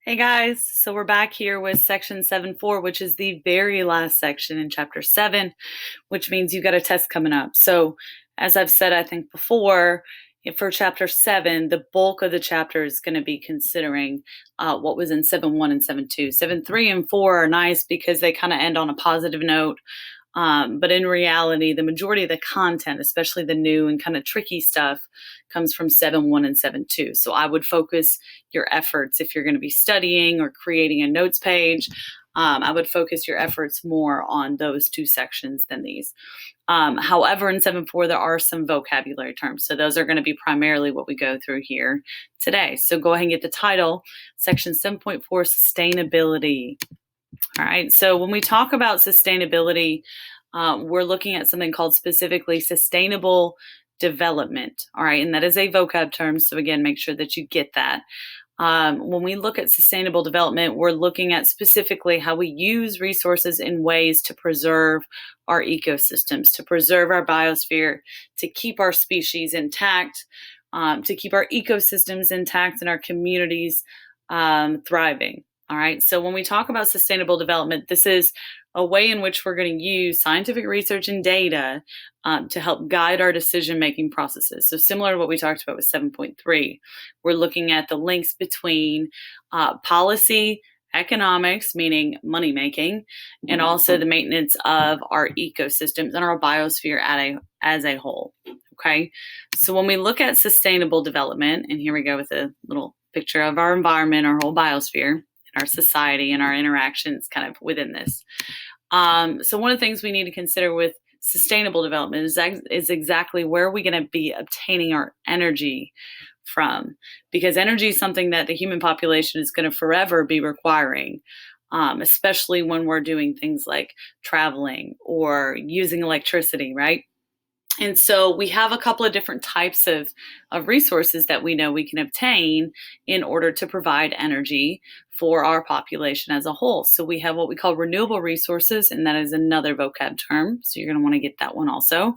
Hey guys, so we're back here with section 7.4, which is the very last section in chapter 7, which means you got a test coming up. So, as I've said, I think before, for chapter 7, the bulk of the chapter is going to be considering what was in 7.1 and 7.2. 7.3 and 4 are nice because they kind of end on a positive note. But in reality, the majority of the content, especially the new and kind of tricky stuff, comes from 7.1 and 7.2. So I would focus your efforts if you're going to be studying or creating a notes page. I would focus your efforts more on those two sections than these. However, in 7.4, there are some vocabulary terms. So those are going to be primarily what we go through here today. So go ahead and get the title, section 7.4, sustainability. All right. So when we talk about sustainability, we're looking at something called specifically sustainable development. All right. And that is a vocab term. So again, make sure that you get that. When we look at sustainable development, we're looking at specifically how we use resources in ways to preserve our ecosystems, to preserve our biosphere, to keep our species intact, to keep our ecosystems intact and our communities thriving. All right. So when we talk about sustainable development, this is a way in which we're going to use scientific research and data to help guide our decision-making processes. So similar to what we talked about with 7.3, we're looking at the links between policy, economics, meaning money making, and also the maintenance of our ecosystems and our biosphere as a whole. Okay. So when we look at sustainable development, and here we go with a little picture of our environment, our whole biosphere, our society and our interactions kind of within this. So one of the things we need to consider with sustainable development is exactly where are we going to be obtaining our energy from? Because energy is something that the human population is going to forever be requiring, especially when we're doing things like traveling or using electricity, right? And so we have a couple of different types of resources that we know we can obtain in order to provide energy for our population as a whole. So we have what we call renewable resources, and that is another vocab term. So you're going to want to get that one also.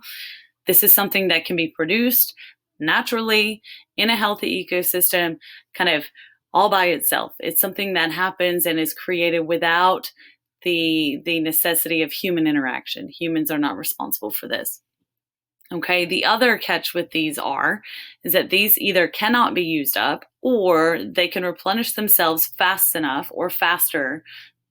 This is something that can be produced naturally in a healthy ecosystem, kind of all by itself. It's something that happens and is created without the necessity of human interaction. Humans are not responsible for this. Okay, the other catch with these is that these either cannot be used up or they can replenish themselves fast enough or faster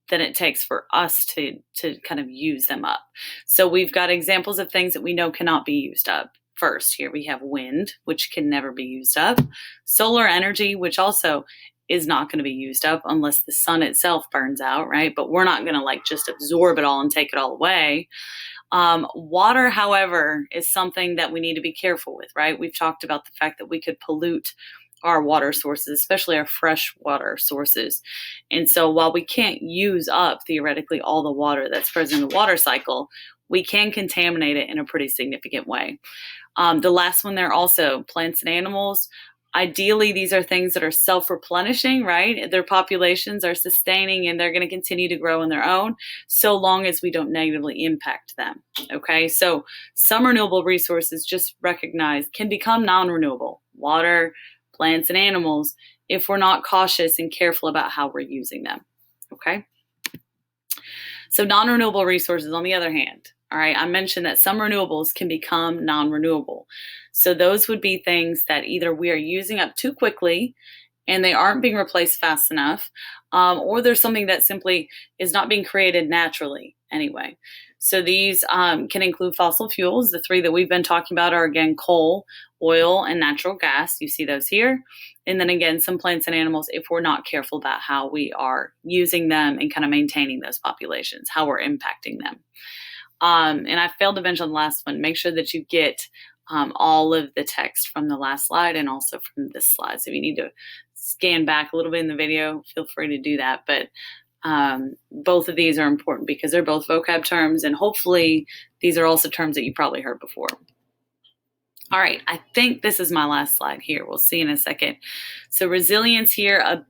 than it takes for us to kind of use them up. So we've got examples of things that we know cannot be used up. First, here we have wind, which can never be used up. Solar energy, which also is not going to be used up unless the sun itself burns out, right? But we're not going to just absorb it all and take it all away. Water, however, is something that we need to be careful with, right? We've talked about the fact that we could pollute our water sources, especially our fresh water sources. And so while we can't use up theoretically all the water that's present in the water cycle, we can contaminate it in a pretty significant way. The last one there also, plants and animals. Ideally, these are things that are self-replenishing, right? Their populations are sustaining and they're going to continue to grow on their own so long as we don't negatively impact them, okay? So some renewable resources, just recognize, can become non-renewable. Water, plants, and animals if we're not cautious and careful about how we're using them, okay? So non-renewable resources, on the other hand, all right, I mentioned that some renewables can become non-renewable. So those would be things that either we are using up too quickly and they aren't being replaced fast enough, or there's something that simply is not being created naturally anyway. So these can include fossil fuels. The three that we've been talking about are, again, coal, oil, and natural gas. You see those here. And then again, some plants and animals, if we're not careful about how we are using them and kind of maintaining those populations, how we're impacting them. And I failed to mention on the last one, make sure that you get all of the text from the last slide and also from this slide. So if you need to scan back a little bit in the video, feel free to do that. But both of these are important because they're both vocab terms, and hopefully these are also terms that you probably heard before. All right, I think this is my last slide here. We'll see in a second. So resilience here,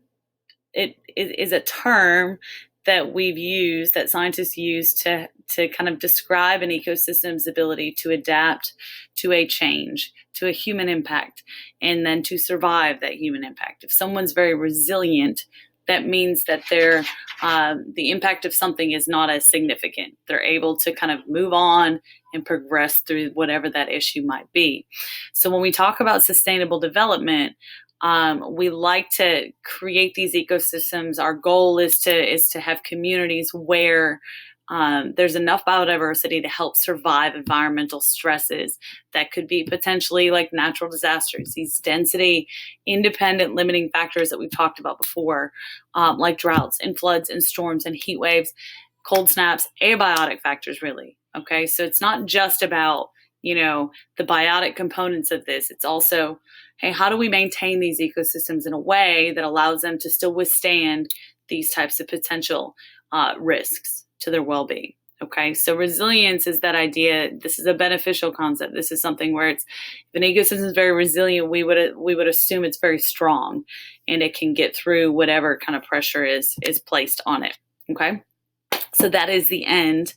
it is a term that we've used, that scientists use to kind of describe an ecosystem's ability to adapt to a change, to a human impact, and then to survive that human impact. If someone's very resilient, that means that the impact of something is not as significant. They're able to kind of move on and progress through whatever that issue might be. So when we talk about sustainable development, we like to create these ecosystems. Our goal is to have communities where there's enough biodiversity to help survive environmental stresses that could be potentially like natural disasters, these density independent limiting factors that we've talked about before, like droughts and floods and storms and heat waves, cold snaps, abiotic factors, really. Okay, so it's not just about, the biotic components of this. It's also, hey, how do we maintain these ecosystems in a way that allows them to still withstand these types of potential risks to their well-being? Okay, so resilience is that idea. This is a beneficial concept. This is something where if an ecosystem is very resilient, we would assume it's very strong and it can get through whatever kind of pressure is placed on it. Okay, so that is the end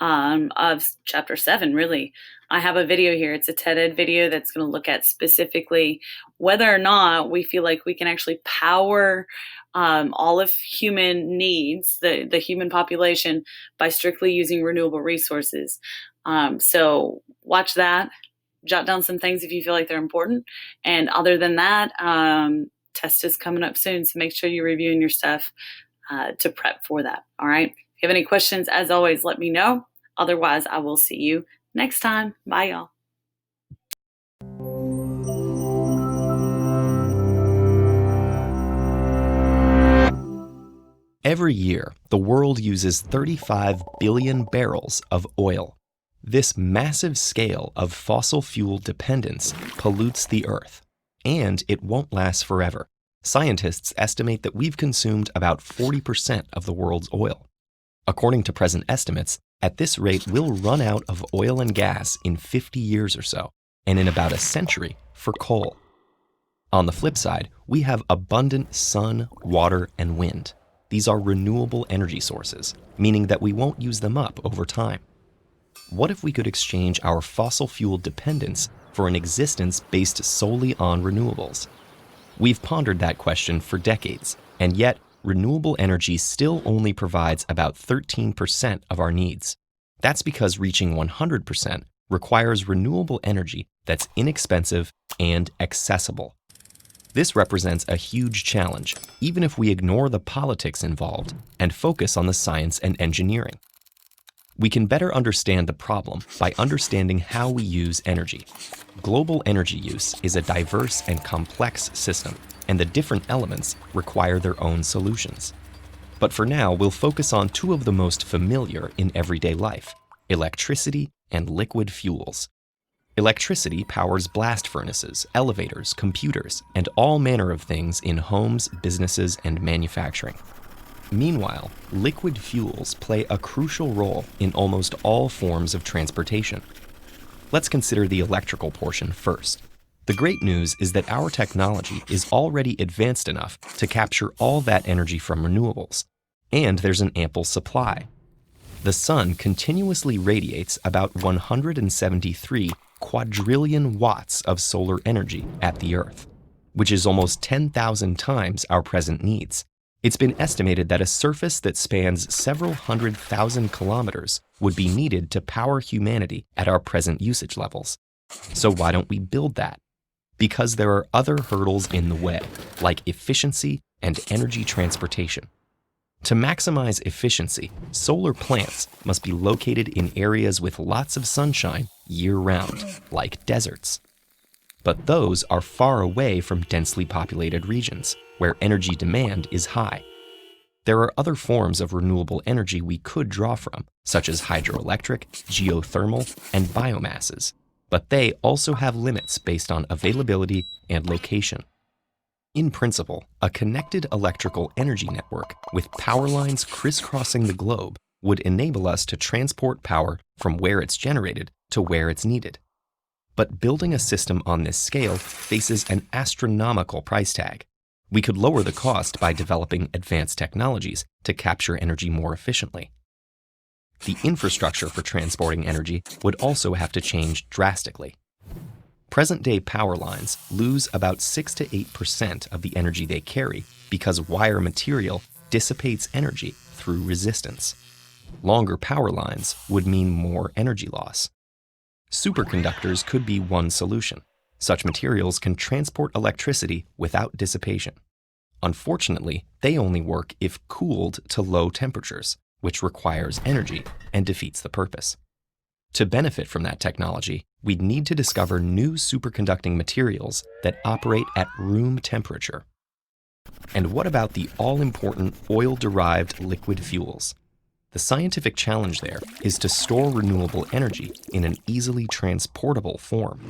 of chapter 7, really. I have a video here. It's a TED Ed video that's going to look at specifically whether or not we feel like we can actually power all of human needs, the human population, by strictly using renewable resources. So watch that. Jot down some things if you feel like they're important. And other than that, test is coming up soon, so make sure you're reviewing your stuff to prep for that. All right. If you have any questions, as always, let me know. Otherwise, I will see you next time. Bye, y'all. Every year, the world uses 35 billion barrels of oil. This massive scale of fossil fuel dependence pollutes the Earth, and it won't last forever. Scientists estimate that we've consumed about 40% of the world's oil. According to present estimates, at this rate, we'll run out of oil and gas in 50 years or so, and in about a century for coal. On the flip side, we have abundant sun, water, and wind. These are renewable energy sources, meaning that we won't use them up over time. What if we could exchange our fossil fuel dependence for an existence based solely on renewables? We've pondered that question for decades, and yet renewable energy still only provides about 13% of our needs. That's because reaching 100% requires renewable energy that's inexpensive and accessible. This represents a huge challenge, even if we ignore the politics involved and focus on the science and engineering. We can better understand the problem by understanding how we use energy. Global energy use is a diverse and complex system, and the different elements require their own solutions. But for now, we'll focus on two of the most familiar in everyday life: electricity and liquid fuels. Electricity powers blast furnaces, elevators, computers, and all manner of things in homes, businesses, and manufacturing. Meanwhile, liquid fuels play a crucial role in almost all forms of transportation. Let's consider the electrical portion first. The great news is that our technology is already advanced enough to capture all that energy from renewables, and there's an ample supply. The sun continuously radiates about 173 quadrillion watts of solar energy at the Earth, which is almost 10,000 times our present needs. It's been estimated that a surface that spans several 100,000 kilometers would be needed to power humanity at our present usage levels. So why don't we build that? Because there are other hurdles in the way, like efficiency and energy transportation. To maximize efficiency, solar plants must be located in areas with lots of sunshine year-round, like deserts. But those are far away from densely populated regions, where energy demand is high. There are other forms of renewable energy we could draw from, such as hydroelectric, geothermal, and biomasses, but they also have limits based on availability and location. In principle, a connected electrical energy network with power lines crisscrossing the globe would enable us to transport power from where it's generated to where it's needed. But building a system on this scale faces an astronomical price tag. We could lower the cost by developing advanced technologies to capture energy more efficiently. The infrastructure for transporting energy would also have to change drastically. Present-day power lines lose about 6 to 8% of the energy they carry because wire material dissipates energy through resistance. Longer power lines would mean more energy loss. Superconductors could be one solution. Such materials can transport electricity without dissipation. Unfortunately, they only work if cooled to low temperatures, which requires energy and defeats the purpose. To benefit from that technology, we'd need to discover new superconducting materials that operate at room temperature. And what about the all-important oil-derived liquid fuels? The scientific challenge there is to store renewable energy in an easily transportable form.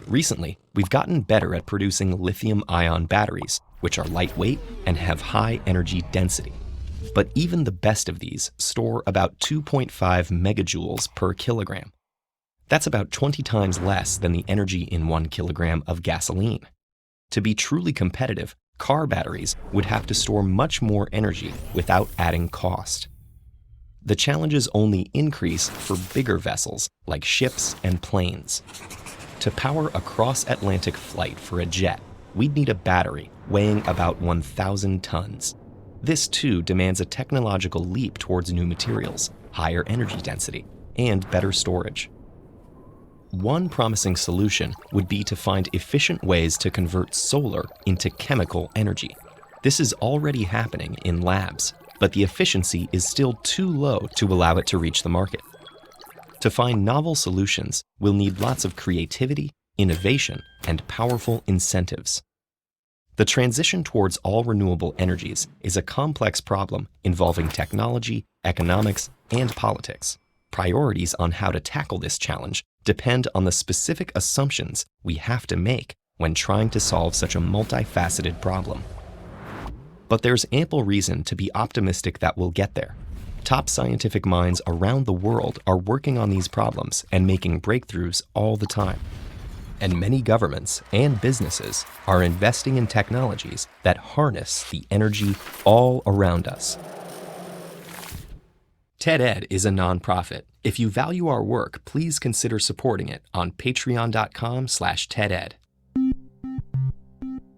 Recently, we've gotten better at producing lithium-ion batteries, which are lightweight and have high energy density. But even the best of these store about 2.5 megajoules per kilogram. That's about 20 times less than the energy in 1 kilogram of gasoline. To be truly competitive, car batteries would have to store much more energy without adding cost. The challenges only increase for bigger vessels like ships and planes. To power a cross-Atlantic flight for a jet, we'd need a battery weighing about 1,000 tons. This too demands a technological leap towards new materials, higher energy density, and better storage. One promising solution would be to find efficient ways to convert solar into chemical energy. This is already happening in labs, but the efficiency is still too low to allow it to reach the market. To find novel solutions, we'll need lots of creativity, innovation, and powerful incentives. The transition towards all renewable energies is a complex problem involving technology, economics, and politics. Priorities on how to tackle this challenge depend on the specific assumptions we have to make when trying to solve such a multifaceted problem. But there's ample reason to be optimistic that we'll get there. Top scientific minds around the world are working on these problems and making breakthroughs all the time. And many governments and businesses are investing in technologies that harness the energy all around us. TED-Ed is a nonprofit. If you value our work, please consider supporting it on patreon.com/TEDEd.